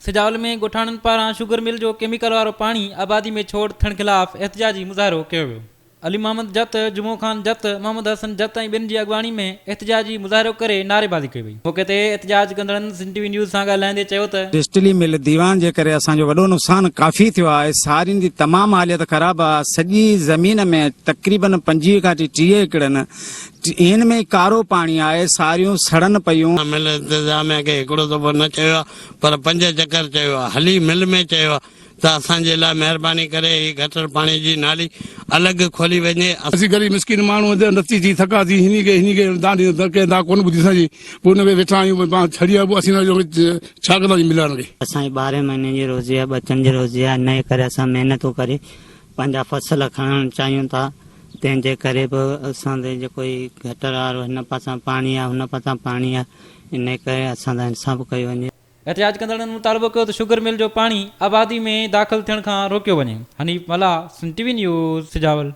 सिजावल में ॻोठाणनि पारां शुगर मिल जो केमिकल वारो पाणी आबादी में छोड़ थियण ख़िलाफ़ एहतजाजी मुज़ाहिरो कयो वियो। अली मोहम्मद जत, जुमो खान जत, मोहम्मद हसन जत ऐं ॿिनि जी अॻवानी में एहतजाजी मुज़ाहिरो करे नारेबाज़ी कई वई। मौक़े ते एहतजाज कंदड़नि सिंध टीवी न्यूज़ सां ॻाल्हाईंदे चयो त डिस्टिली मिल दीवान जे करे असांजो वॾो नुक़सान काफ़ी थियो आहे। सारियुनि जी तमामु हालत ख़राब आहे। सॼी ज़मीन में तक़रीबन 25 खां 30 एकड़नि इन में कारो पाणी आहे। सारियूं सड़न पयूं। मिल इंतज़ाम है कि हिकिड़ो दफ़ो न चयो आहे पर 5 चकर चयो आहे। हली मिल में चयो आहे त असांजे लाइ महिरबानी करे ही गटर पाणी जी नाली अलॻि खोली वञे। असीं गरीब मिसकिन माण्हू नथी थी थका थी हिन दांडी धके कोन ॿुधी असांजी पोइ हुन में वेठा आहियूं छड़ी आहे असीं छा कंदासीं मिलण खे। असांजी 12 महीने जी रोज़ी आहे, बचनि जी रोज़ी आहे। इन करे असां महिनतूं करे पंहिंजा फसल खणणु चाहियूं था। तंहिंजे करे बि असांजे जेको गटर वारो हिन पासां पाणी आहे हुन पासां पाणी आहे, इन करे असां इंसाफ़ कयो वञे। एहतजाज कंदड़नि मुतालबो कयो त शुगर मिल जो पाणी आबादी में दाख़िल थियण खां रोकियो वञे। हनीफ मला, सिंध टीवी न्यूज़, सिजावल।